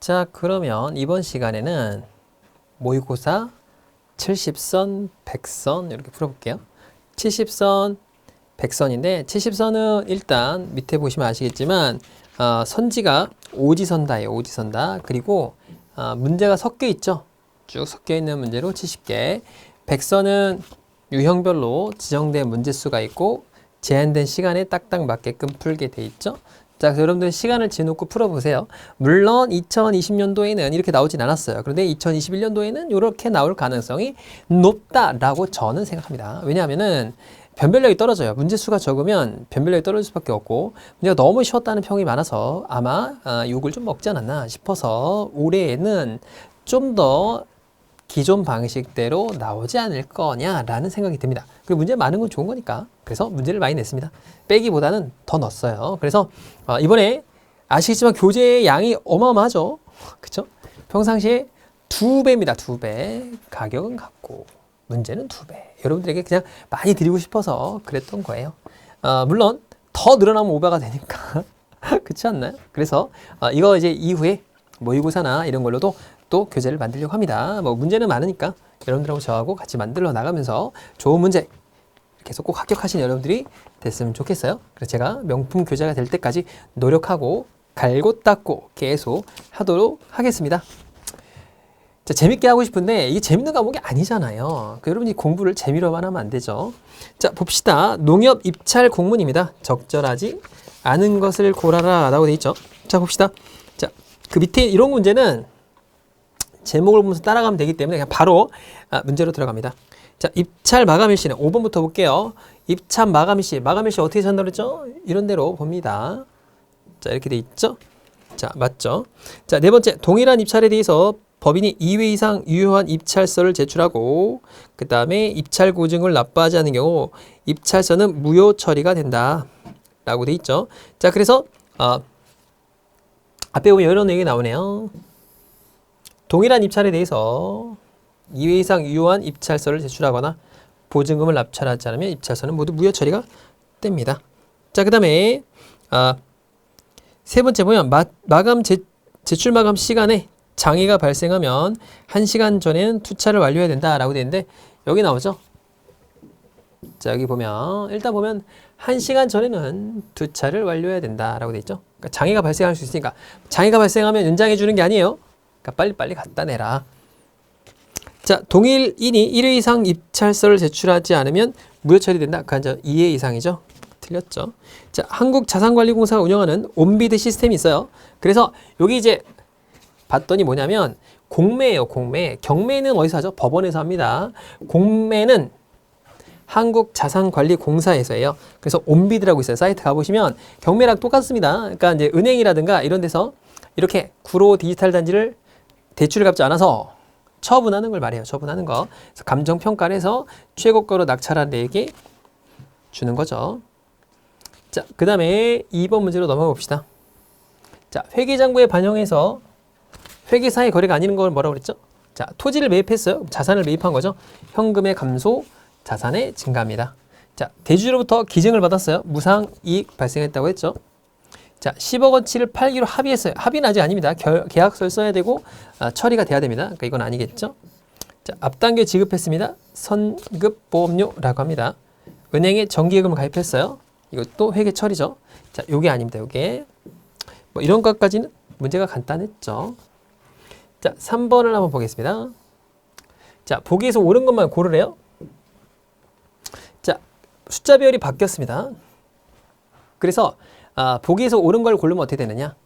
자, 그러면 이번 시간에는 모의고사 70선, 100선 이렇게 풀어볼게요. 70선, 100선인데 70선은 일단 밑에 보시면 아시겠지만 선지가 오지선다예요. 오지선다. 그리고 문제가 섞여 있죠. 쭉 섞여 있는 문제로 70개. 100선은 유형별로 지정된 문제수가 있고 제한된 시간에 딱딱 맞게끔 풀게 돼 있죠. 자, 그래서 여러분들 시간을 지놓고 풀어보세요. 물론 2020년도에는 이렇게 나오진 않았어요. 그런데 2021년도에는 이렇게 나올 가능성이 높다라고 저는 생각합니다. 왜냐하면은 변별력이 떨어져요. 문제수가 적으면 변별력이 떨어질 수밖에 없고 문제가 너무 쉬웠다는 평이 많아서 아마 욕을 좀 먹지 않았나 싶어서 올해에는 좀 더 기존 방식대로 나오지 않을 거냐라는 생각이 듭니다. 그리고 문제 많은 건 좋은 거니까. 그래서 문제를 많이 냈습니다. 빼기보다는 더 넣었어요. 그래서 이번에 아시겠지만 교재의 양이 어마어마하죠. 그쵸? 평상시에 2배입니다. 2배. 가격은 같고 문제는 2배. 여러분들에게 그냥 많이 드리고 싶어서 그랬던 거예요. 물론 더 늘어나면 오버가 되니까. 그렇지 않나요? 그래서 이거 이제 이후에 모의고사나 이런 걸로도 또 교재를 만들려고 합니다. 뭐 문제는 많으니까 여러분들하고 저하고 같이 만들어 나가면서 좋은 문제 계속 꼭 합격하시는 여러분들이 됐으면 좋겠어요. 그래서 제가 명품 교재가 될 때까지 노력하고 갈고 닦고 계속 하도록 하겠습니다. 자, 재밌게 하고 싶은데 이게 재밌는 과목이 아니잖아요. 여러분이 공부를 재미로만 하면 안 되죠. 자, 봅시다. 농협 입찰 공문입니다. 적절하지 않은 것을 고라라 라고 되어 있죠. 자, 봅시다. 자, 그 밑에 이런 문제는 제목을 보면서 따라가면 되기 때문에 그냥 바로 문제로 들어갑니다. 자, 입찰 마감일시는 5번부터 볼게요. 입찰 마감일시, 마감일시 어떻게 찾는다고 그랬죠? 이런 대로 봅니다. 자, 이렇게 돼 있죠? 자, 맞죠? 자, 네 번째, 동일한 입찰에 대해서 법인이 2회 이상 유효한 입찰서를 제출하고 그 다음에 입찰 고증을 납부하지 않은 경우 입찰서는 무효 처리가 된다 라고 돼 있죠. 자, 그래서 앞에 보면 이런 얘기 나오네요. 동일한 입찰에 대해서 2회 이상 유효한 입찰서를 제출하거나 보증금을 납찰하지 않으면 입찰서는 모두 무효 처리가 됩니다. 자, 그 다음에 세 번째 보면 제출 마감 시간에 장애가 발생하면 1시간 전에는 투차를 완료해야 된다라고 되어 있는데 여기 나오죠. 자, 여기 보면 일단 보면 1시간 전에는 투차를 완료해야 된다라고 되어 있죠. 그러니까 장애가 발생할 수 있으니까 장애가 발생하면 연장해 주는 게 아니에요. 그러니까 빨리 갖다 내라. 자, 동일인이 1회 이상 입찰서를 제출하지 않으면 무효 처리된다. 그 2회 이상이죠. 틀렸죠. 자, 한국자산관리공사가 운영하는 온비드 시스템이 있어요. 그래서 여기 이제 봤더니 뭐냐면 공매예요. 공매. 경매는 어디서 하죠? 법원에서 합니다. 공매는 한국자산관리공사에서 해요. 그래서 온비드라고 있어요. 사이트 가보시면 경매랑 똑같습니다. 그러니까 이제 은행이라든가 이런 데서 이렇게 구로 디지털 단지를 대출을 갚지 않아서 처분하는 걸 말해요. 처분하는 거. 그래서 감정평가를 해서 최고가로 낙찰한 데에게 주는 거죠. 자, 그 다음에 2번 문제로 넘어가 봅시다. 자, 회계장부에 반영해서 회계사의 거래가 아닌 걸 뭐라고 그랬죠? 자, 토지를 매입했어요. 자산을 매입한 거죠. 현금의 감소, 자산의 증가입니다. 자, 대주주로부터 기증을 받았어요. 무상 이익 발생했다고 했죠. 자, 10억원치를 팔기로 합의했어요. 합의는 아직 아닙니다. 계약서를 써야 되고 처리가 돼야 됩니다. 그러니까 이건 아니겠죠. 자, 앞당겨 지급했습니다. 선급보험료라고 합니다. 은행에 정기예금을 가입했어요. 이것도 회계 처리죠. 자, 요게 아닙니다. 요게 뭐 이런 것까지는 문제가 간단했죠. 자, 3번을 한번 보겠습니다. 자, 보기에서 옳은 것만 고르래요. 자, 숫자 배열이 바뀌었습니다. 그래서 보기에서 옳은 걸 고르면 어떻게 되느냐?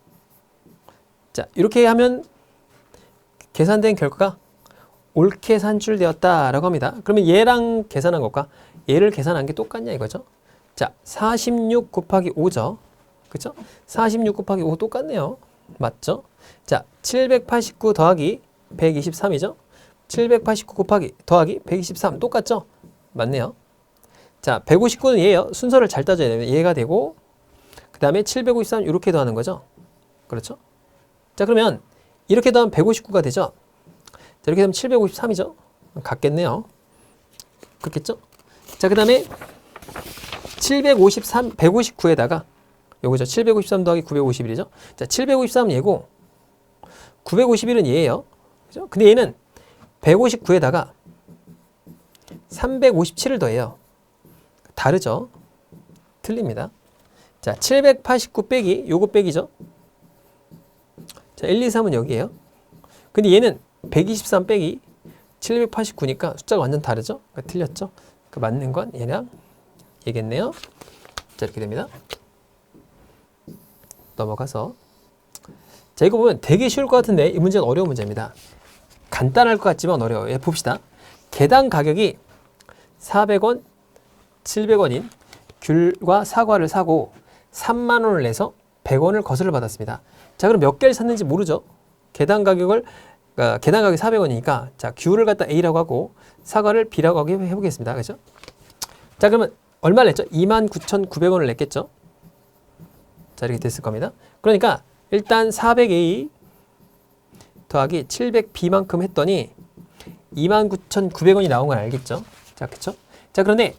자, 이렇게 하면 계산된 결과가 옳게 산출되었다라고 합니다. 그러면 얘랑 계산한 것과 얘를 계산한 게 똑같냐 이거죠? 자, 46 곱하기 5죠. 그쵸? 46 곱하기 5 똑같네요. 맞죠? 자, 789 더하기 123이죠? 789 곱하기 더하기 123 똑같죠? 맞네요. 자, 159는 얘예요. 순서를 잘 따져야 되면 얘가 되고 그 다음에 753 이렇게 더하는 거죠. 그렇죠? 자, 그러면 이렇게 더하면 159가 되죠. 자, 이렇게 되면 753이죠. 같겠네요. 그렇겠죠? 자, 그 다음에 159에다가 요거죠. 753 더하기 951이죠. 자, 753 얘고 951은 얘예요. 그죠? 근데 얘는 159에다가 357을 더해요. 다르죠? 틀립니다. 자, 789 빼기 요거 빼기죠. 자, 1, 2, 3은 여기에요. 근데 얘는 123 빼기 789니까 숫자가 완전 다르죠? 그러니까 틀렸죠? 그 맞는 건 얘랑 얘겠네요. 자, 이렇게 됩니다. 넘어가서 자, 이거 보면 되게 쉬울 것 같은데 이 문제는 어려운 문제입니다. 간단할 것 같지만 어려워요. 예, 봅시다. 개당 가격이 400원, 700원인 귤과 사과를 사고 3만 원을 내서 100원을 거스를 받았습니다. 자, 그럼 몇 개를 샀는지 모르죠? 개당 가격이 400원이니까 자, 귤을 갖다 A라고 하고 사과를 B라고 하게 해보겠습니다. 그죠? 자, 그러면 얼마를 냈죠? 29,900원을 냈겠죠? 자, 이렇게 됐을 겁니다. 그러니까 일단 400A 더하기 700B만큼 했더니 29,900원이 나온 건 알겠죠? 자, 그쵸? 자, 그런데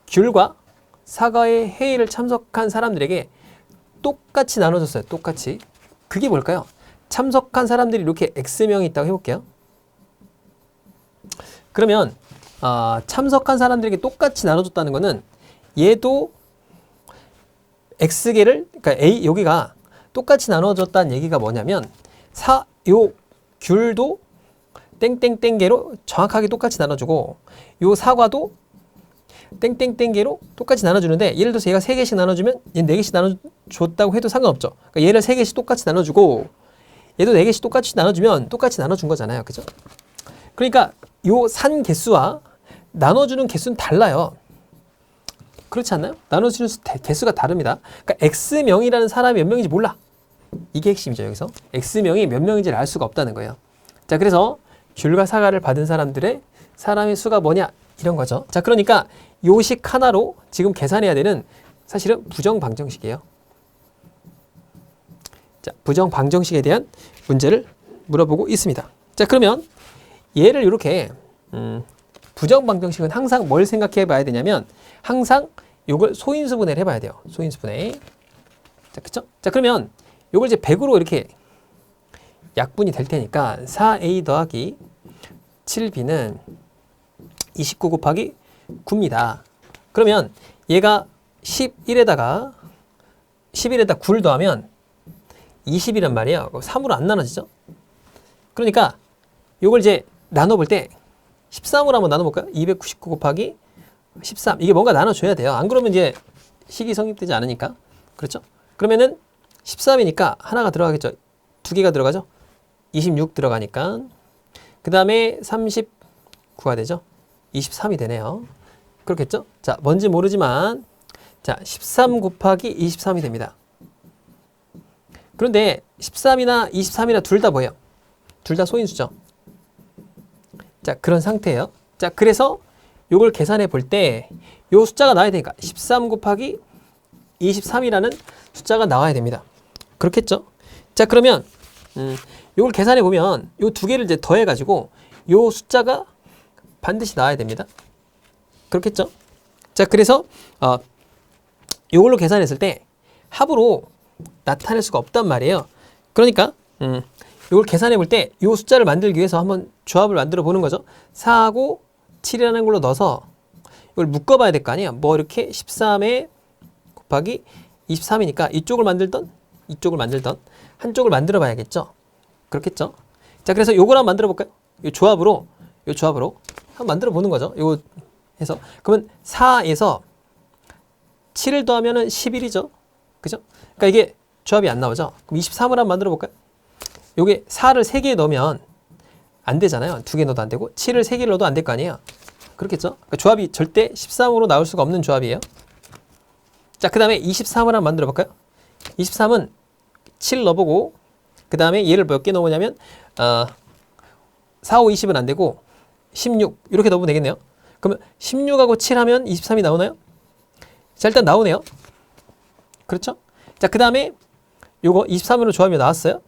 귤과 사과의 회의를 참석한 사람들에게 똑같이 나눠줬어요. 똑같이. 그게 뭘까요? 참석한 사람들이 이렇게 X명이 있다고 해볼게요. 그러면 참석한 사람들에게 똑같이 나눠줬다는 거는 얘도 X개를, 그러니까 A, 여기가 똑같이 나눠줬다는 얘기가 뭐냐면 요 귤도 땡땡땡개로 정확하게 똑같이 나눠주고 요 사과도 땡땡땡개로 똑같이 나눠주는데 예를 들어서 얘가 3개씩 나눠주면 얘는 4개씩 나눠줬다고 해도 상관없죠. 그러니까 얘를 3개씩 똑같이 나눠주고 얘도 4개씩 똑같이 나눠주면 똑같이 나눠준 거잖아요. 그죠? 그러니까 요 산 개수와 나눠주는 개수는 달라요. 그렇지 않나요? 나눠주는 개수가 다릅니다. 그러니까 X명이라는 사람이 몇 명인지 몰라. 이게 핵심이죠. 여기서 X명이 몇 명인지를 알 수가 없다는 거예요. 자, 그래서 귤과 사과를 받은 사람의 수가 뭐냐 이런 거죠. 자, 그러니까 요식 하나로 지금 계산해야 되는 사실은 부정방정식이에요. 자, 부정방정식에 대한 문제를 물어보고 있습니다. 자, 그러면 얘를 이렇게 부정방정식은 항상 뭘 생각해 봐야 되냐면 항상 요걸 소인수분해를 해봐야 돼요. 소인수분해. 자, 그쵸? 자, 그러면 요걸 이제 100으로 이렇게 약분이 될 테니까 4A 더하기 7B는 29 곱하기 9입니다. 그러면 얘가 11에다가 9를 더하면 20이란 말이에요. 3으로 안 나눠지죠? 그러니까 요걸 이제 나눠볼 때 13으로 한번 나눠볼까요? 299 곱하기 13. 이게 뭔가 나눠줘야 돼요. 안 그러면 이제 식이 성립되지 않으니까. 그렇죠? 그러면은 13이니까 하나가 들어가겠죠. 2개가 들어가죠. 26 들어가니까. 그 다음에 39가 되죠. 23이 되네요. 그렇겠죠? 자, 뭔지 모르지만 자, 13 곱하기 23이 됩니다. 그런데 13이나 23이나 둘 다 뭐예요? 둘 다 소인수죠. 자, 그런 상태예요. 자, 그래서 요걸 계산해 볼 때 요 숫자가 나와야 되니까 13 곱하기 23이라는 숫자가 나와야 됩니다. 그렇겠죠? 자, 그러면 요걸 계산해 보면 요 두 개를 이제 더해 가지고 요 숫자가 반드시 나와야 됩니다. 그렇겠죠? 자, 그래서 요걸로 계산했을 때 합으로 나타낼 수가 없단 말이에요. 그러니까 이걸 계산해 볼 때 이 숫자를 만들기 위해서 한번 조합을 만들어 보는 거죠. 4하고 7이라는 걸로 넣어서 이걸 묶어 봐야 될 거 아니에요. 뭐 이렇게 13에 곱하기 23이니까 이쪽을 만들던 이쪽을 만들던 한쪽을 만들어 봐야겠죠. 그렇겠죠. 자, 그래서 요걸 한번 만들어 볼까요? 요 조합으로 한번 만들어 보는 거죠. 요거 해서 그러면 4에서 7을 더하면은 11이죠. 그죠? 그러니까 이게 조합이 안 나오죠. 그럼 23을 한번 만들어 볼까요? 요게 4를 3개 넣으면 안 되잖아요. 2개 넣어도 안 되고 7을 3개를 넣어도 안 될 거 아니에요. 그렇겠죠? 그러니까 조합이 절대 13으로 나올 수가 없는 조합이에요. 자, 그 다음에 23을 한번 만들어 볼까요? 23은 7 넣어보고 그 다음에 얘를 몇 개 넣으냐면 4, 5, 20은 안 되고 16 이렇게 넣으면 되겠네요. 그러면 16하고 7 하면 23이 나오나요? 자, 일단 나오네요. 그렇죠? 자, 그 다음에 요거 23으로 조합이 나왔어요.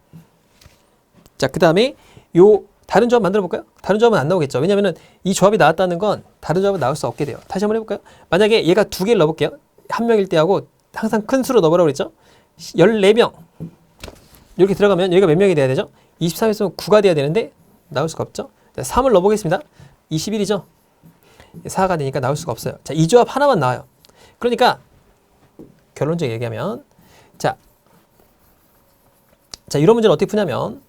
자, 그 다음에 요 다른 조합 만들어 볼까요? 다른 조합은 안 나오겠죠. 왜냐면은 이 조합이 나왔다는 건 다른 조합은 나올 수 없게 돼요. 다시 한번 해볼까요? 만약에 얘가 2개를 넣어볼게요. 한 명일 때 하고 항상 큰 수로 넣어보라고 그랬죠? 14명 이렇게 들어가면 여기가 몇 명이 돼야 되죠? 23에서 9가 돼야 되는데 나올 수가 없죠. 자, 3을 넣어보겠습니다. 21이죠. 4가 되니까 나올 수가 없어요. 자, 이 조합 하나만 나와요. 그러니까 결론적으로 얘기하면 자, 이런 문제는 어떻게 푸냐면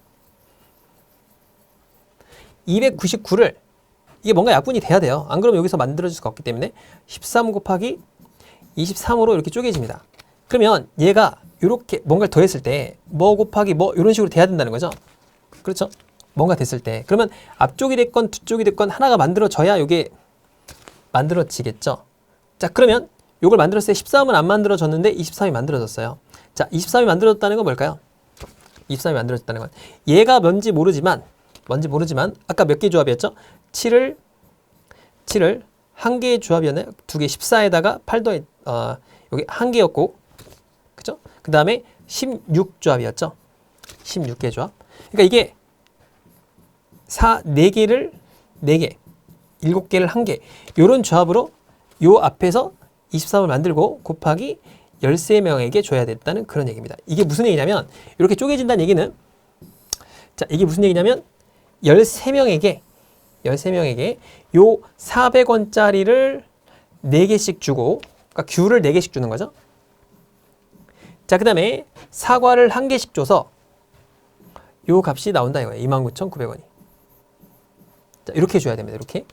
299를 이게 뭔가 약분이 돼야 돼요. 안 그러면 여기서 만들어질 수가 없기 때문에 13 곱하기 23으로 이렇게 쪼개집니다. 그러면 얘가 이렇게 뭔가를 더했을 때 뭐 곱하기 뭐 이런 식으로 돼야 된다는 거죠. 그렇죠? 뭔가 됐을 때. 그러면 앞쪽이 됐건 뒤쪽이 됐건 하나가 만들어져야 이게 만들어지겠죠. 자, 그러면 이걸 만들었을 때 13은 안 만들어졌는데 23이 만들어졌어요. 자, 23이 만들어졌다는 건 뭘까요? 23이 만들어졌다는 건 얘가 뭔지 모르지만 아까 몇 개 조합이었죠? 7을 한 개의 조합이었나요? 두 개 14에다가 8 더해 여기 한 개였고 그죠? 그 다음에 16조합이었죠? 16개 조합. 그러니까 이게 4개를 4개 7개를 1개 요런 조합으로 요 앞에서 23을 만들고 곱하기 13명에게 줘야 됐다는 그런 얘기입니다. 이게 무슨 얘기냐면 이렇게 쪼개진다는 얘기는 자, 이게 무슨 얘기냐면 13명에게 요 400원짜리를 4개씩 주고 그러니까 귤을 4개씩 주는 거죠. 자, 그 다음에 사과를 1개씩 줘서 요 값이 나온다 이거예요. 29,900원이. 자, 이렇게 줘야 됩니다. 이렇게.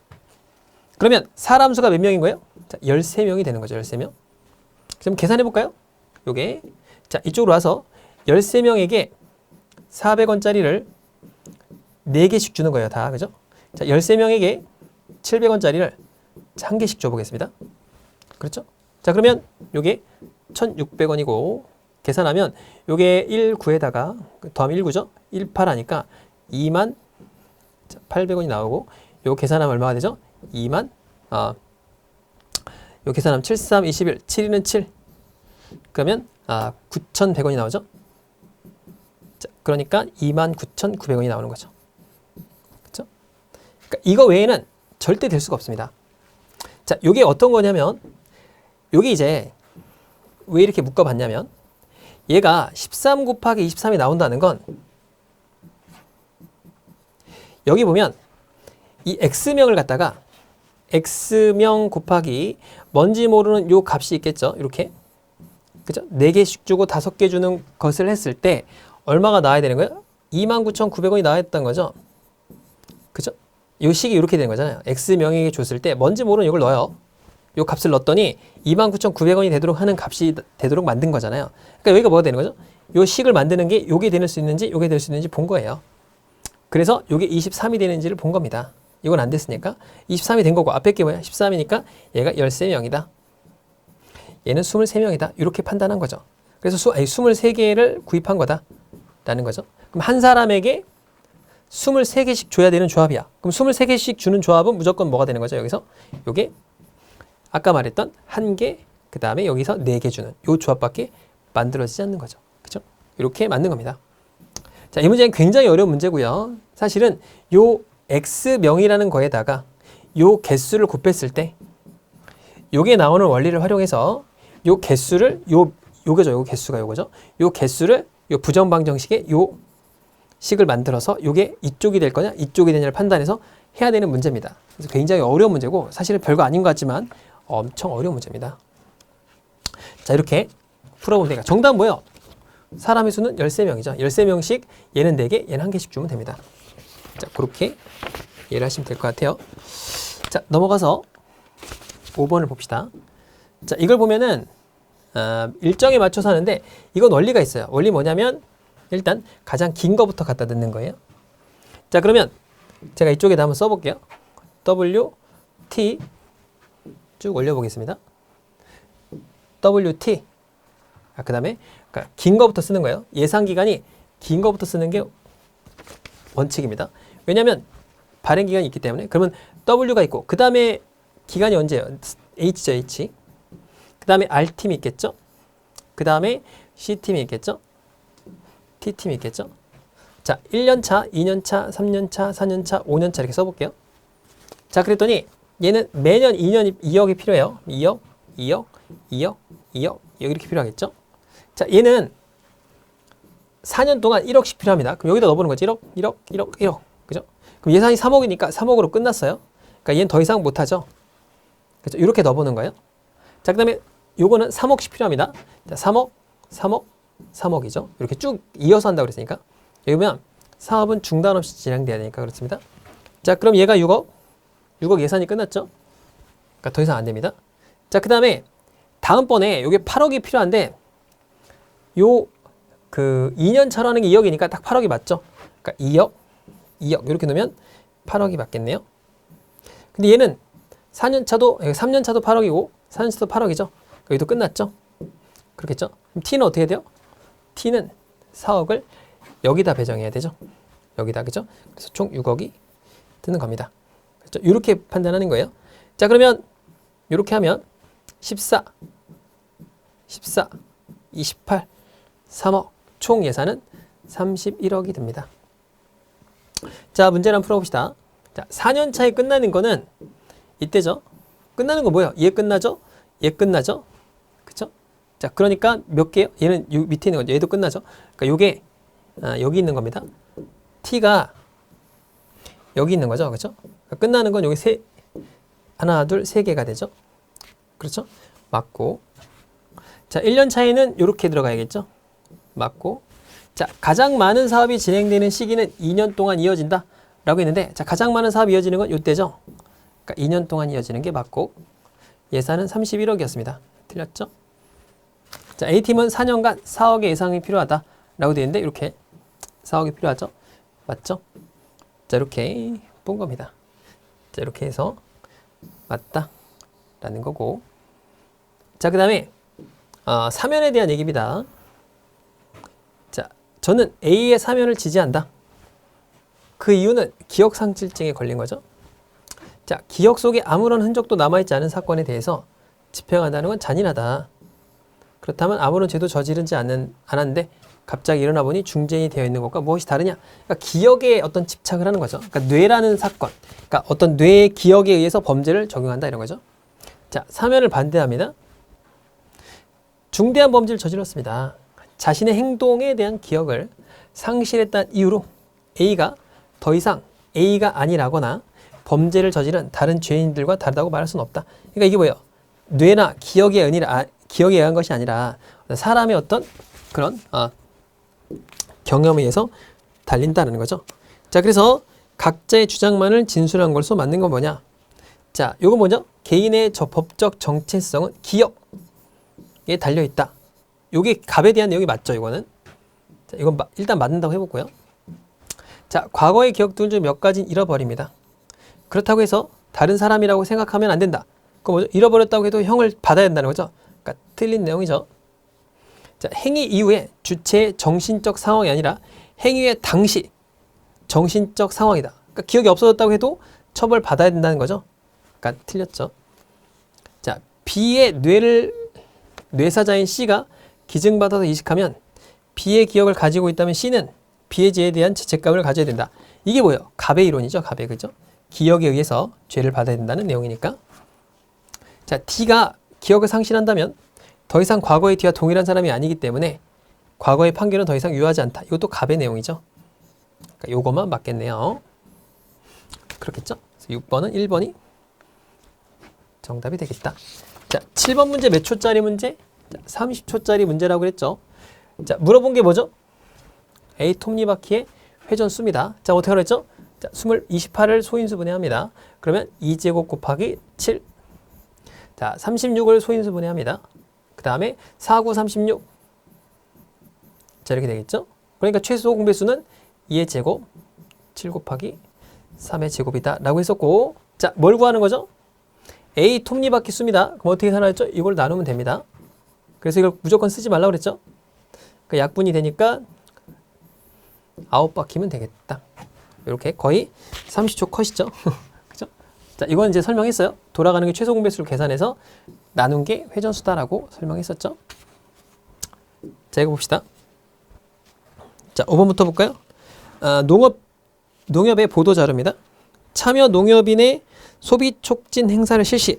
그러면 사람 수가 몇 명인 거예요? 자, 13명이 되는 거죠. 13명. 그럼 계산해 볼까요? 요게 자, 이쪽으로 와서 13명에게 400원짜리를 4개씩 주는 거예요. 다. 그죠? 자, 13명에게 700원짜리를 1개씩 줘 보겠습니다. 그렇죠? 자, 그러면 요게 1,600원이고 계산하면 요게 19에다가 더하면 19죠? 18 하니까 28,000원이 나오고 요 계산하면 얼마가 되죠? 요 계산하면 7, 3, 21, 7, 2는 7 그러면 9,100원이 나오죠? 자, 그러니까 29,900원이 나오는 거죠. 그렇죠? 그러니까 이거 외에는 절대 될 수가 없습니다. 자, 요게 어떤 거냐면 요게 이제 왜 이렇게 묶어봤냐면 얘가 13 곱하기 23이 나온다는 건 여기 보면 이 x명을 갖다가 x명 곱하기 뭔지 모르는 요 값이 있겠죠. 이렇게. 그죠? 4개씩 주고 5개 주는 것을 했을 때 얼마가 나와야 되는 거예요? 29,900원이 나와야 했던 거죠. 그죠? 요 식이 이렇게 되는 거잖아요. x명에게 줬을 때 뭔지 모르는 이걸 넣어요. 요 값을 넣었더니 29,900원이 되도록 하는 값이 되도록 만든 거잖아요. 그러니까 여기가 뭐가 되는 거죠? 요 식을 만드는 게 요게 될 수 있는지 요게 될 수 있는지 본 거예요. 그래서 요게 23이 되는지를 본 겁니다. 이건 안 됐으니까 23이 된 거고 앞에 게 뭐야? 13이니까 얘가 13명이다. 얘는 23명이다. 이렇게 판단한 거죠. 그래서 23개를 구입한 거다. 라는 거죠. 그럼 한 사람에게 23개씩 줘야 되는 조합이야. 그럼 23개씩 주는 조합은 무조건 뭐가 되는 거죠? 여기서 요게 아까 말했던 1개, 그 다음에 여기서 4개 주는 요 조합밖에 만들어지지 않는 거죠. 그죠? 이렇게 만든 겁니다. 자, 이 문제는 굉장히 어려운 문제고요. 사실은 요 x명이라는 거에다가 요 개수를 곱했을 때 요게 나오는 원리를 활용해서 요 개수를 요거죠. 요 개수가 요거죠. 요 개수를 요 부정방정식의 요 식을 만들어서 요게 이쪽이 될 거냐 이쪽이 되냐를 판단해서 해야 되는 문제입니다. 그래서 굉장히 어려운 문제고 사실은 별거 아닌 것 같지만 엄청 어려운 문제입니다. 자, 이렇게 풀어보면 되니까 정답은 뭐예요? 사람의 수는 13명이죠. 13명씩 얘는 4개, 얘는 1개씩 주면 됩니다. 자, 그렇게 이해를 하시면 될 것 같아요. 자, 넘어가서 5번을 봅시다. 자, 이걸 보면은 일정에 맞춰서 하는데 이건 원리가 있어요. 원리 뭐냐면 일단 가장 긴 거부터 갖다 넣는 거예요. 자, 그러면 제가 이쪽에다 한번 써볼게요. WT 쭉 올려보겠습니다. WT 그 다음에 그러니까 긴 거부터 쓰는 거예요. 예상 기간이 긴 거부터 쓰는 게 원칙입니다. 왜냐하면 발행 기간이 있기 때문에. 그러면 W가 있고 그 다음에 기간이 언제예요? H죠. H. 그 다음에 R팀이 있겠죠. 그 다음에 C팀이 있겠죠. T팀이 있겠죠. 자, 1년차, 2년차, 3년차, 4년차, 5년차 이렇게 써볼게요. 자, 그랬더니 얘는 매년 2억이 필요해요. 2억, 2억, 2억, 2억 이렇게 필요하겠죠. 자, 얘는 4년 동안 1억씩 필요합니다. 그럼 여기다 넣어보는 거지. 1억, 1억, 1억, 1억. 그죠? 그럼 예산이 3억이니까 3억으로 끝났어요. 그러니까 얘는 더 이상 못하죠. 그죠? 이렇게 넣어보는 거예요. 자, 그 다음에 요거는 3억씩 필요합니다. 자, 3억, 3억, 3억이죠. 이렇게 쭉 이어서 한다고 그랬으니까. 여기 보면 사업은 중단 없이 진행돼야 되니까 그렇습니다. 자, 그럼 얘가 6억. 6억 예산이 끝났죠. 그러니까 더 이상 안 됩니다. 자, 그 다음에 다음번에 요게 8억이 필요한데 요 그 2년 차로 하는 게 2억이니까 딱 8억이 맞죠. 그러니까 2억, 2억 이렇게 넣으면 8억이 맞겠네요. 근데 얘는 4년 차도 3년 차도 8억이고 4년 차도 8억이죠. 여기도 끝났죠. 그렇겠죠. 그럼 T는 어떻게 돼요? T는 4억을 여기다 배정해야 되죠. 여기다, 그죠? 그래서 총 6억이 드는 겁니다. 그렇죠? 이렇게 판단하는 거예요. 자, 그러면 이렇게 하면 14, 14, 28, 3억 총 예산은 31억이 됩니다. 자, 문제를 한번 풀어봅시다. 자, 4년 차에 끝나는 거는 이때죠. 끝나는 거 뭐예요? 얘 끝나죠? 얘 끝나죠? 그쵸? 자, 그러니까 몇 개요? 얘는 밑에 있는 거죠. 얘도 끝나죠? 그러니까 요게 여기 있는 겁니다. T가 여기 있는 거죠. 그렇죠? 그러니까 끝나는 건 여기 하나, 둘, 세 개가 되죠. 그렇죠? 맞고. 자, 1년 차에는 이렇게 들어가야겠죠. 맞고. 자, 가장 많은 사업이 진행되는 시기는 2년 동안 이어진다 라고 했는데, 자, 가장 많은 사업이 이어지는 건 이때죠. 그러니까 2년 동안 이어지는 게 맞고, 예산은 31억이었습니다. 틀렸죠? 자, A팀은 4년간 4억의 예산이 필요하다 라고 되어 있는데, 이렇게 4억이 필요하죠? 맞죠? 자, 이렇게 본 겁니다. 자, 이렇게 해서 맞다 라는 거고. 자, 그 다음에 사면에 대한 얘기입니다. 자, 저는 A의 사면을 지지한다. 그 이유는 기억상실증에 걸린 거죠. 자, 기억 속에 아무런 흔적도 남아있지 않은 사건에 대해서 집행한다는 건 잔인하다. 그렇다면 아무런 죄도 저지르지 않았는데 갑자기 일어나 보니 중죄인이 되어 있는 것과 무엇이 다르냐? 그러니까 기억에 어떤 집착을 하는 거죠. 그러니까 뇌라는 사건, 그러니까 어떤 뇌의 기억에 의해서 범죄를 적용한다 이런 거죠. 자, 사면을 반대합니다. 중대한 범죄를 저질렀습니다. 자신의 행동에 대한 기억을 상실했다는 이유로 A가 더 이상 A가 아니라거나 범죄를 저지른 다른 죄인들과 다르다고 말할 수는 없다. 그러니까 이게 뭐예요? 뇌나 기억에 의한 것이 아니라 사람의 어떤 그런 경험에 의해서 달린다는 거죠. 자, 그래서 각자의 주장만을 진술한 것으로 맞는 건 뭐냐? 자, 요거 뭐죠? 개인의 법적 정체성은 기억에 달려 있다. 요게 갑에 대한 내용이 맞죠, 이거는? 자, 이건 일단 맞는다고 해보고요. 자, 과거의 기억들 중 몇 가지는 잃어버립니다. 그렇다고 해서 다른 사람이라고 생각하면 안 된다. 그거 뭐죠? 잃어버렸다고 해도 형을 받아야 된다는 거죠. 그러니까 틀린 내용이죠. 자, 행위 이후에 주체의 정신적 상황이 아니라 행위의 당시 정신적 상황이다. 그러니까 기억이 없어졌다고 해도 처벌 받아야 된다는 거죠. 그러니까 틀렸죠. 자, B의 뇌사자인 C가 기증받아서 이식하면 B의 기억을 가지고 있다면 C는 B의 죄에 대한 죄책감을 가져야 된다. 이게 뭐예요? 갑의 이론이죠. 갑의, 그죠? 기억에 의해서 죄를 받아야 된다는 내용이니까. 자, T가 기억을 상실한다면 더 이상 과거의 T와 동일한 사람이 아니기 때문에 과거의 판결은 더 이상 유효하지 않다. 이것도 갑의 내용이죠. 그러니까 요것만 맞겠네요. 그렇겠죠? 그래서 6번은 1번이 정답이 되겠다. 자, 7번 문제 몇 초짜리 문제? 자, 30초짜리 문제라고 그랬죠. 자, 물어본 게 뭐죠? A 톱니바퀴의 회전수입니다. 자, 어떻게 하랬죠? 자, 28을 소인수분해합니다. 그러면 2제곱 곱하기 7. 자, 36을 소인수분해합니다. 그 다음에 4, 9, 36. 자, 이렇게 되겠죠? 그러니까 최소 공배수는 2의 제곱, 7 곱하기 3의 제곱이다 라고 했었고, 자, 뭘 구하는 거죠? A 톱니바퀴 수입니다. 그럼 어떻게 하나였죠? 이걸 나누면 됩니다. 그래서 이걸 무조건 쓰지 말라고 그랬죠? 그 약분이 되니까 9바퀴면 되겠다. 이렇게 거의 30초 컷이죠. 그죠? 자, 이건 이제 설명했어요. 돌아가는 게 최소 공배수를 계산해서 나눈 게 회전수다라고 설명했었죠. 자, 이거 봅시다. 자, 5번부터 볼까요? 농협의 보도자료입니다. 참여 농협인의 소비 촉진 행사를 실시,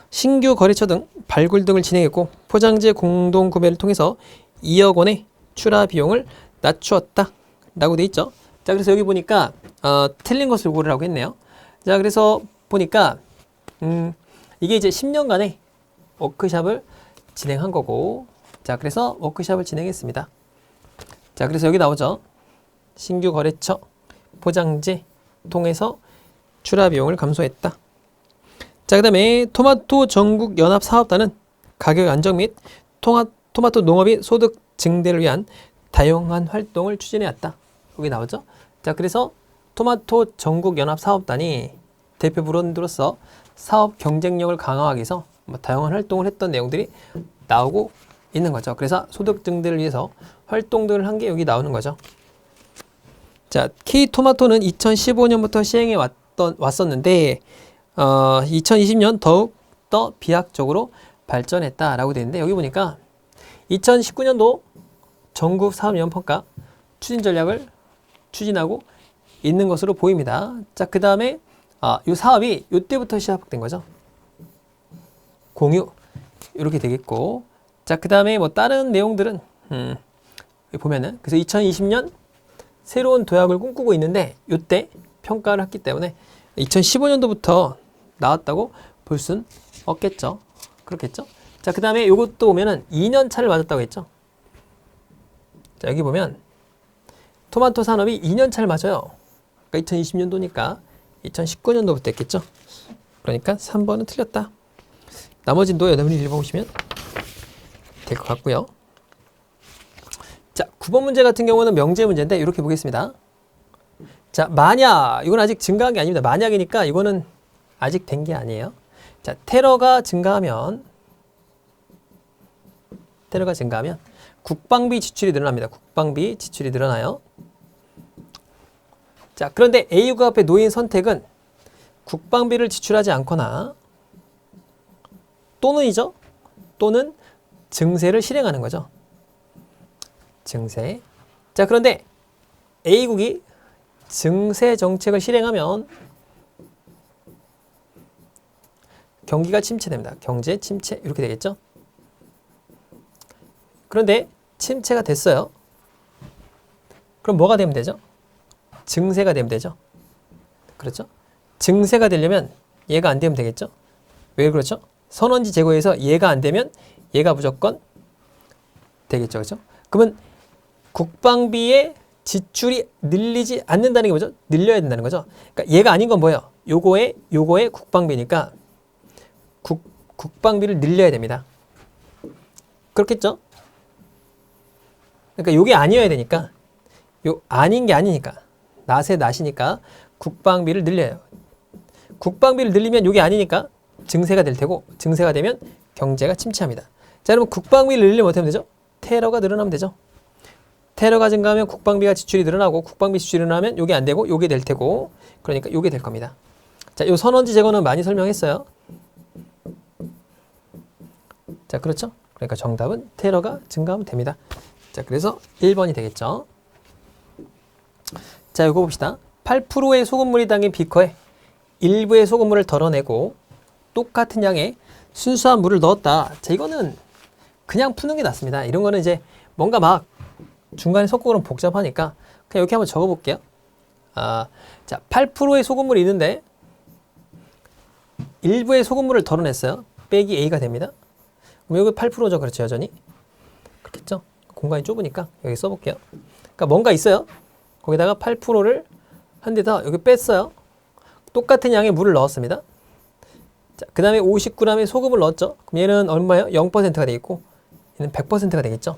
신규 거래처 등 발굴 등을 진행했고 포장재 공동 구매를 통해서 2억 원의 출하 비용을 낮추었다 라고 돼 있죠. 자, 그래서 여기 보니까 틀린 것을 고르라고 했네요. 자, 그래서 보니까 이게 이제 10년간의 워크샵을 진행한 거고, 자, 그래서 워크샵을 진행했습니다. 자, 그래서 여기 나오죠. 신규 거래처 포장재 통해서 출하 비용을 감소했다. 자, 그 다음에 토마토 전국 연합 사업단은 가격 안정 및 토마토 농업인 소득 증대를 위한 다양한 활동을 추진해 왔다. 여기 나오죠. 자, 그래서 토마토 전국 연합 사업단이 대표 브랜드로서 사업 경쟁력을 강화하기 위해서 다양한 활동을 했던 내용들이 나오고 있는 거죠. 그래서 소득 증대를 위해서 활동들을 한 게 여기 나오는 거죠. 자, K토마토는 2015년부터 시행해 왔었는데 2020년 더욱 더 비약적으로 발전했다라고 되어 있는데, 여기 보니까 2019년도 전국 사업연평가 추진 전략을 추진하고 있는 것으로 보입니다. 자, 그 다음에 이 사업이 이때부터 시작된 거죠. 공유 이렇게 되겠고, 자, 그 다음에 뭐 다른 내용들은 여기 보면은 그래서 2020년 새로운 도약을 꿈꾸고 있는데 이때 평가를 했기 때문에 2015년도부터 나왔다고 볼 순 없겠죠. 그렇겠죠. 자, 그 다음에 이것도 보면은 2년 차를 맞았다고 했죠. 자, 여기 보면 토마토 산업이 2년 차를 맞아요. 그러니까 2020년도니까 2019년도부터 했겠죠. 그러니까 3번은 틀렸다. 나머지도 여러분이 읽어보시면 될 것 같고요. 자, 9번 문제 같은 경우는 명제 문제인데 이렇게 보겠습니다. 자, 만약, 이건 아직 증가한 게 아닙니다. 만약이니까 이거는 아직 된 게 아니에요. 자, 테러가 증가하면 국방비 지출이 늘어납니다. 국방비 지출이 늘어나요. 자, 그런데 A유가 앞에 놓인 선택은 국방비를 지출하지 않거나 또는 증세를 실행하는 거죠. 증세. 자, 그런데 A국이 증세 정책을 실행하면 경기가 침체됩니다. 경제 침체 이렇게 되겠죠. 그런데 침체가 됐어요. 그럼 뭐가 되면 되죠? 증세가 되면 되죠. 그렇죠? 증세가 되려면 얘가 안 되면 되겠죠. 왜 그렇죠? 선원지 제거해서 얘가 안 되면 얘가 무조건 되겠죠. 그렇죠? 그러면 국방비의 지출이 늘리지 않는다는 게 뭐죠? 늘려야 된다는 거죠. 그러니까 얘가 아닌 건 뭐예요? 요거의 국방비니까 국방비를 늘려야 됩니다. 그렇겠죠? 그러니까 요게 아니어야 되니까, 요 아닌 게 아니니까, 낫이니까 국방비를 늘려요. 국방비를 늘리면 요게 아니니까 증세가 될 테고, 증세가 되면 경제가 침체합니다. 자, 여러분 국방비를 늘리면 어떻게 하면 되죠? 테러가 늘어나면 되죠. 테러가 증가하면 국방비가 지출이 늘어나고, 국방비 지출이 늘어나면 요게 안 되고 요게 될 테고, 그러니까 요게 될 겁니다. 자, 요 선원지 제거는 많이 설명했어요. 자, 그렇죠? 그러니까 정답은 테러가 증가하면 됩니다. 자, 그래서 1번이 되겠죠. 자, 이거 봅시다. 8%의 소금물이 담긴 비커에 일부의 소금물을 덜어내고 똑같은 양의 순수한 물을 넣었다. 자, 이거는 그냥 푸는 게 낫습니다. 이런 거는 이제 뭔가 막 중간에 섞고 그러면 복잡하니까 그냥 이렇게 한번 적어 볼게요. 자, 8%의 소금물이 있는데 일부의 소금물을 덜어냈어요. 빼기 A가 됩니다. 그럼 여기 8%죠. 그렇죠. 여전히. 그렇겠죠? 공간이 좁으니까 여기 써볼게요. 그러니까 뭔가 있어요. 거기다가 8%를 한 데다 여기 뺐어요. 똑같은 양의 물을 넣었습니다. 자, 그 다음에 50g의 소금을 넣었죠. 그럼 얘는 얼마예요? 0%가 되겠고 얘는 100%가 되겠죠.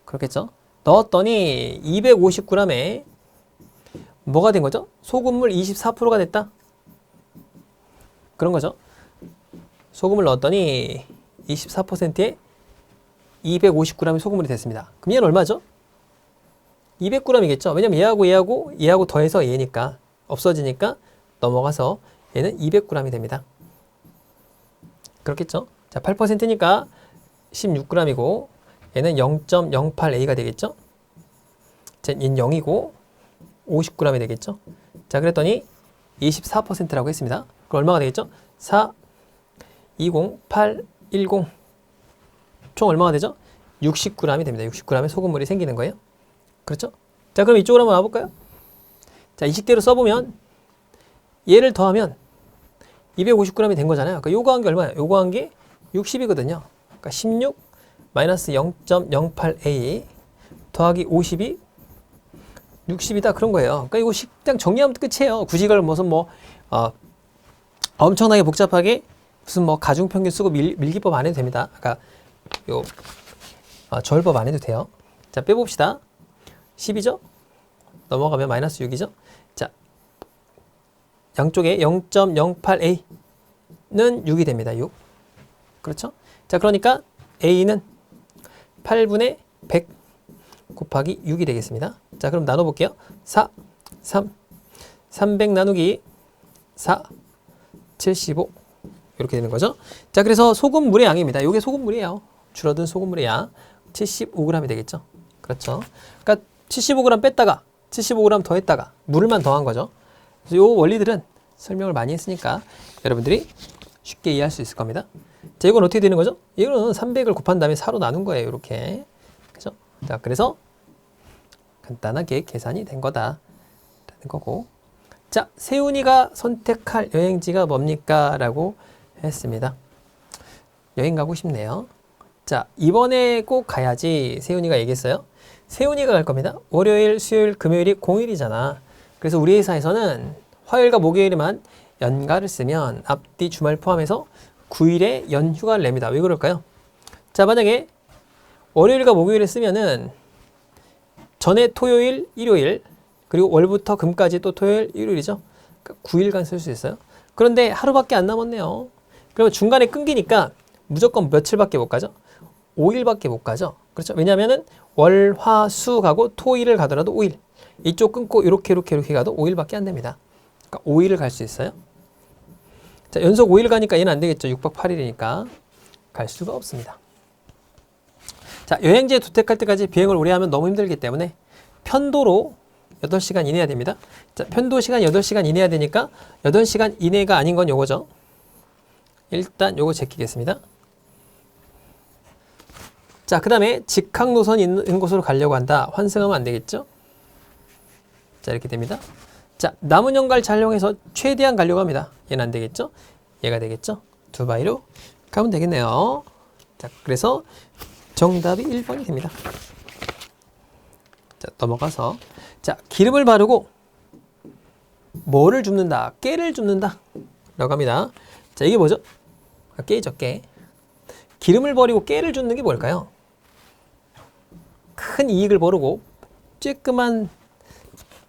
그렇겠죠? 넣었더니 250g에 뭐가 된 거죠? 소금물 24%가 됐다. 그런 거죠. 소금을 넣었더니 24%에 250g의 소금물이 됐습니다. 그럼 얘는 얼마죠? 200g이겠죠. 왜냐면 얘하고 더해서 얘니까 없어지니까 넘어가서 얘는 200g이 됩니다. 그렇겠죠. 자, 8%니까 16g이고 얘는 0.08A가 되겠죠. 자, 얘는 0이고 50g이 되겠죠. 자, 그랬더니 24%라고 했습니다. 그럼 얼마가 되겠죠? 4, 20, 8, 10 총 얼마가 되죠? 60g이 됩니다. 60g의 소금물이 생기는 거예요. 그렇죠? 자, 그럼 이쪽으로 한번 와볼까요? 자, 이 식대로 써보면 얘를 더하면 250g이 된 거잖아요. 그러니까 요거 한 게 얼마예요? 요거 한 게 60이거든요. 그러니까 16 마이너스 0.08a 더하기 50이 60이다 그런 거예요. 그러니까 이거 식당 정리하면 끝이에요. 굳이 이걸 무슨 엄청나게 복잡하게 무슨 가중평균 쓰고 밀기법 안 해도 됩니다. 아까 요 저울법 안 해도 돼요. 자, 빼봅시다. 10이죠? 넘어가면 마이너스 6이죠? 자, 양쪽에 0.08a는 6이 됩니다. 6. 그렇죠? 자, 그러니까 a는 8분의 100 곱하기 6이 되겠습니다. 자, 그럼 나눠볼게요. 4, 3, 300 나누기 4, 75 이렇게 되는 거죠. 자, 그래서 소금물의 양입니다. 이게 소금물이에요. 줄어든 소금물의 양 75g이 되겠죠. 그렇죠. 그러니까 75g 뺐다가 75g 더했다가 물만 더한 거죠. 그래서 이 원리들은 설명을 많이 했으니까 여러분들이 쉽게 이해할 수 있을 겁니다. 자, 이건 어떻게 되는 거죠? 이거는 300을 곱한 다음에 4로 나눈 거예요. 이렇게. 그죠? 자, 그래서 간단하게 계산이 된 거다. 라는 거고. 자, 세훈이가 선택할 여행지가 뭡니까? 라고 했습니다. 여행 가고 싶네요. 자, 이번에 꼭 가야지 세훈이가 얘기했어요. 세훈이가 갈 겁니다. 월요일, 수요일, 금요일이 공휴일이잖아. 그래서 우리 회사에서는 화요일과 목요일에만 연가를 쓰면 앞뒤 주말 포함해서 9일에 연휴가를 냅니다. 왜 그럴까요? 자, 만약에 월요일과 목요일에 쓰면은 전에 토요일, 일요일 그리고 월부터 금까지 또 토요일, 일요일이죠. 그러니까 9일간 쓸 수 있어요. 그런데 하루밖에 안 남았네요. 그러면 중간에 끊기니까 무조건 며칠밖에 못 가죠? 5일밖에 못 가죠. 그렇죠? 왜냐면은 월, 화, 수 가고 토일을 가더라도 5일. 이쪽 끊고 이렇게 가도 5일밖에 안 됩니다. 그러니까 5일을 갈 수 있어요. 자, 연속 5일 가니까 얘는 안 되겠죠. 6박 8일이니까 갈 수가 없습니다. 자, 여행지에 도착할 때까지 비행을 오래 하면 너무 힘들기 때문에 편도로 8시간 이내야 됩니다. 자, 편도 시간 8시간 이내야 되니까 8시간 이내가 아닌 건 요거죠. 일단 요거 제끼겠습니다. 자, 그 다음에 직항 노선이 있는 곳으로 가려고 한다. 환승하면 안 되겠죠? 자, 이렇게 됩니다. 자, 남은 연가를 잘 활용해서 최대한 가려고 합니다. 얘는 안 되겠죠? 얘가 되겠죠? 두바이로 가면 되겠네요. 자, 그래서 정답이 1번이 됩니다. 자, 넘어가서. 자, 기름을 바르고 뭐를 줍는다? 깨를 줍는다. 라고 합니다. 자, 이게 뭐죠? 깨죠, 깨. 기름을 버리고 깨를 줍는 게 뭘까요? 큰 이익을 버리고 쬐끄만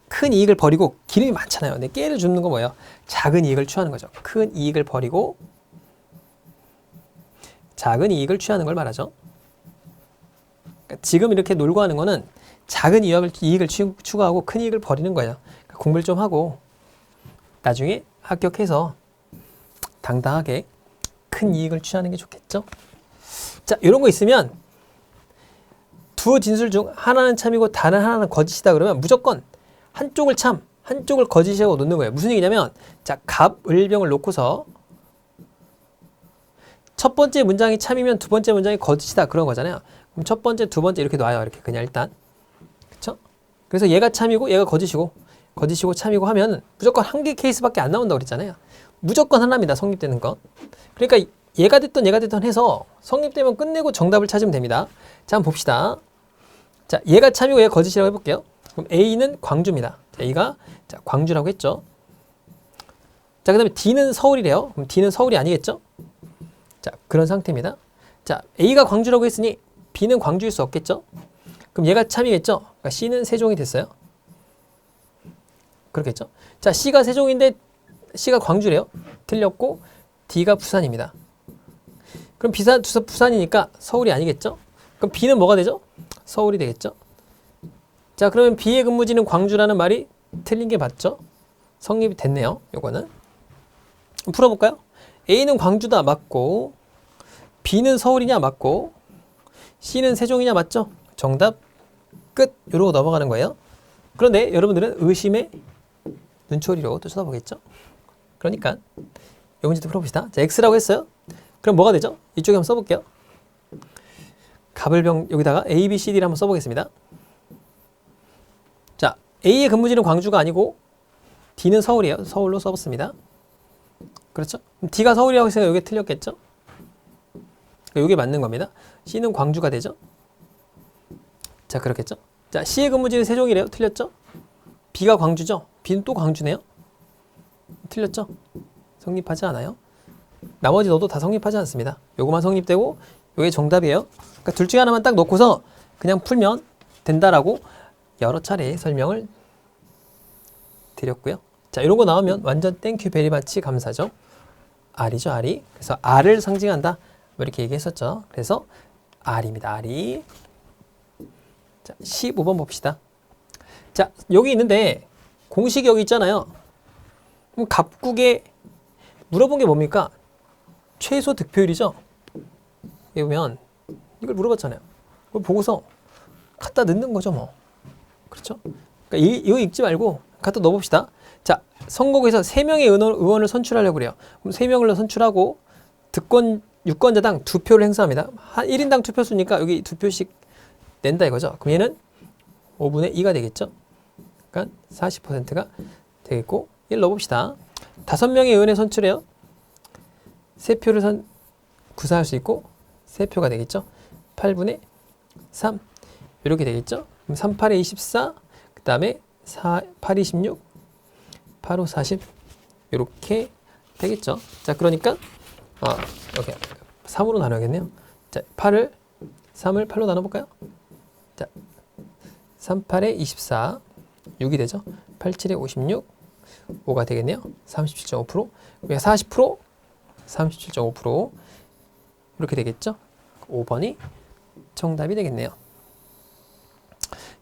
큰 이익을 버리고 기름이 많잖아요. 근데 깨를 줍는 건 뭐예요? 작은 이익을 취하는 거죠. 큰 이익을 버리고 작은 이익을 취하는 걸 말하죠. 그러니까 지금 이렇게 놀고 하는 거는 작은 이익을 추구하고 큰 이익을 버리는 거예요. 그러니까 공부를 좀 하고 나중에 합격해서 당당하게 큰 이익을 취하는 게 좋겠죠. 자, 이런 거 있으면 두 진술 중 하나는 참이고 다른 하나는 거짓이다 그러면 무조건 한쪽을 참, 한쪽을 거짓이라고 놓는 거예요. 무슨 얘기냐면, 자, 갑을병을 놓고서 첫 번째 문장이 참이면 두 번째 문장이 거짓이다 그런 거잖아요. 그럼 첫 번째, 두 번째 이렇게 놔요. 이렇게 그냥 일단. 그쵸? 그래서 얘가 참이고 얘가 거짓이고 참이고 하면 무조건 한 개 케이스밖에 안 나온다고 그랬잖아요. 무조건 하나입니다. 성립되는 건. 그러니까 얘가 됐던 해서 성립되면 끝내고 정답을 찾으면 됩니다. 자, 한번 봅시다. 자, 얘가 참이고 얘가 거짓이라고 해볼게요. 그럼 A는 광주입니다. 자, A가 자, 광주라고 했죠. 자, 그 다음에 D는 서울이래요. 그럼 D는 서울이 아니겠죠? 자, 그런 상태입니다. 자, A가 광주라고 했으니 B는 광주일 수 없겠죠? 그럼 얘가 참이겠죠? 그러니까 C는 세종이 됐어요. 그렇겠죠? 자, C가 세종인데 C가 광주래요. 틀렸고 D가 부산입니다. 그럼 부산이니까 서울이 아니겠죠? 그럼 B는 뭐가 되죠? 서울이 되겠죠? 자, 그러면 B의 근무지는 광주라는 말이 틀린 게 맞죠? 성립이 됐네요. 요거는. 풀어볼까요? A는 광주다. 맞고 B는 서울이냐? 맞고 C는 세종이냐? 맞죠? 정답 끝. 이러고 넘어가는 거예요. 그런데 여러분들은 의심의 눈초리로 또 쳐다보겠죠? 그러니까 이 문제도 풀어봅시다. 자, X라고 했어요. 그럼 뭐가 되죠? 이쪽에 한번 써볼게요. 갑을병 여기다가 A, B, C, D를 한번 써보겠습니다. A의 근무지는 광주가 아니고 D는 서울이에요. 서울로 써봤습니다. 그렇죠? D가 서울이라고 했으니까 이게 틀렸겠죠? 이게 맞는 겁니다. C는 광주가 되죠? 자, 그렇겠죠? 자, C의 근무지는 세종이래요. 틀렸죠? B가 광주죠? B는 또 광주네요. 틀렸죠? 성립하지 않아요. 나머지 너도 다 성립하지 않습니다. 요거만 성립되고 요게 정답이에요. 그러니까 둘 중에 하나만 딱 놓고서 그냥 풀면 된다라고 여러 차례 설명을 드렸고요. 자, 이런 거 나오면 완전 땡큐 베리마치 감사죠. R이죠, R이. 그래서 R을 상징한다. 뭐 이렇게 얘기했었죠. 그래서 R입니다. R이. 자, 15번 봅시다. 자, 여기 있는데 공식이 여기 있잖아요. 그럼 갑국에 물어본 게 뭡니까? 최소 득표율이죠. 여기 보면 이걸 물어봤잖아요. 그걸 보고서 갖다 넣는 거죠, 뭐. 그렇죠? 그러니까 이거 읽지 말고 갖다 넣어봅시다. 자, 선거구에서 3명의 의원을 선출하려고 그래요. 그럼 3명을 선출하고 유권자당 2표를 행사합니다. 한 1인당 투표수니까 여기 2표씩 낸다 이거죠. 그럼 얘는 5분의 2가 되겠죠. 그러니까 40%가 되겠고 1 넣어봅시다. 5명의 의원을 선출해요. 3표를 구사할 수 있고 3표가 되겠죠. 8분의 3 이렇게 되겠죠. 그럼 3, 8에 24, 그 다음에 8, 26, 8, 5, 40 이렇게 되겠죠. 자, 그러니까 이렇게 3으로 나눠야겠네요. 자, 3을 8로 나눠볼까요? 자, 3, 8에 24, 6이 되죠. 8, 7에 56, 5가 되겠네요. 37.5%. 그러니까 40%, 37.5% 이렇게 되겠죠. 5번이 정답이 되겠네요.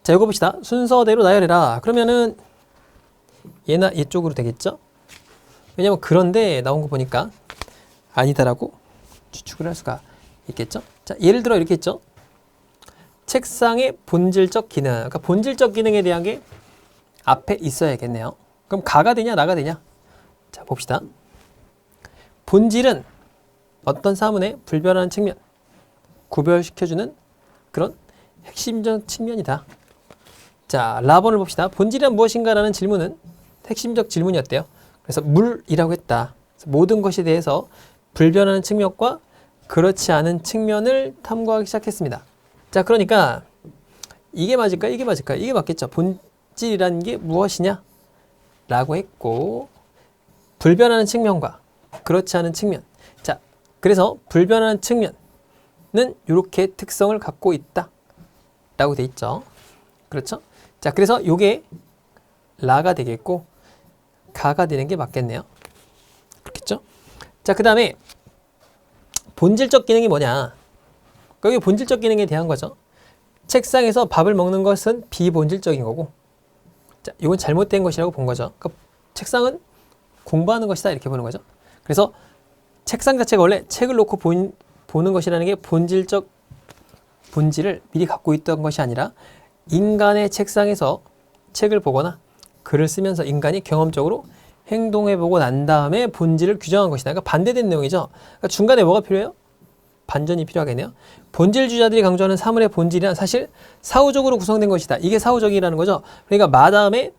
자, 이거 봅시다. 순서대로 나열해라. 그러면은 얘나 얘 쪽으로 되겠죠? 왜냐면 그런데 나온 거 보니까 아니다라고 추측을 할 수가 있겠죠? 자, 예를 들어 이렇게 했죠? 책상의 본질적 기능. 그러니까 본질적 기능에 대한 게 앞에 있어야겠네요. 그럼 가가 되냐, 나가 되냐? 자, 봅시다. 본질은 어떤 사문의 불변하는 측면, 구별시켜주는 그런 핵심적 측면이다. 자, 라번을 봅시다. 본질이란 무엇인가라는 질문은 핵심적 질문이었대요. 그래서 물이라고 했다. 그래서 모든 것에 대해서 불변하는 측면과 그렇지 않은 측면을 탐구하기 시작했습니다. 자, 그러니까 이게 맞을까? 이게 맞을까? 이게 맞겠죠. 본질이라는 게 무엇이냐? 라고 했고 불변하는 측면과 그렇지 않은 측면. 자, 그래서 불변하는 측면은 이렇게 특성을 갖고 있다. 라고 돼 있죠. 그렇죠? 자, 그래서 요게 라가 되겠고 가가 되는 게 맞겠네요. 그렇겠죠? 자, 그 다음에 본질적 기능이 뭐냐? 여기 본질적 기능에 대한 거죠. 책상에서 밥을 먹는 것은 비본질적인 거고, 자, 이건 잘못된 것이라고 본 거죠. 그러니까 책상은 공부하는 것이다 이렇게 보는 거죠. 그래서 책상 자체가 원래 책을 놓고 보는 것이라는 게 본질을 미리 갖고 있던 것이 아니라 인간의 책상에서 책을 보거나 글을 쓰면서 인간이 경험적으로 행동해보고 난 다음에 본질을 규정한 것이다. 그러니까 반대된 내용이죠. 그러니까 중간에 뭐가 필요해요? 반전이 필요하겠네요. 본질주의자들이 강조하는 사물의 본질이란 사실 사후적으로 구성된 것이다. 이게 사후적이라는 거죠. 그러니까 마 다음에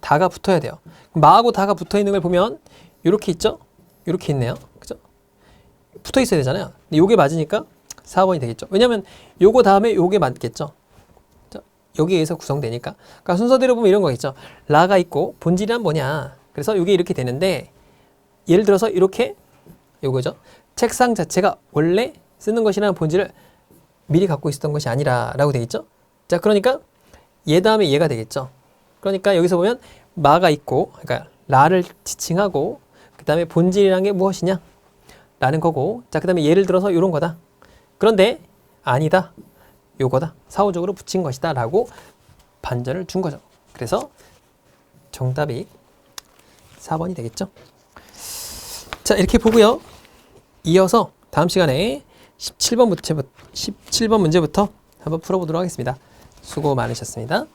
다가 붙어야 돼요. 마하고 다가 붙어 있는 걸 보면 이렇게 있죠? 이렇게 있네요. 그죠? 붙어 있어야 되잖아요. 근데 요게 맞으니까 4번이 되겠죠. 왜냐면 요거 다음에 요게 맞겠죠. 여기에 의해서 구성되니까. 그러니까 순서대로 보면 이런 거 있죠. 라가 있고 본질이란 뭐냐. 그래서 이게 이렇게 되는데 예를 들어서 이렇게 요거죠. 책상 자체가 원래 쓰는 것이라는 본질을 미리 갖고 있었던 것이 아니라 라고 되겠죠. 자, 그러니까 얘 다음에 얘가 되겠죠. 그러니까 여기서 보면 마가 있고 그러니까 라를 지칭하고 그 다음에 본질이란 게 무엇이냐 라는 거고, 자, 그 다음에 예를 들어서 이런 거다. 그런데 아니다. 요거다. 사후적으로 붙인 것이다 라고 반전을 준 거죠. 그래서 정답이 4번이 되겠죠. 자, 이렇게 보고요. 이어서 다음 시간에 17번 문제부터 한번 풀어보도록 하겠습니다. 수고 많으셨습니다.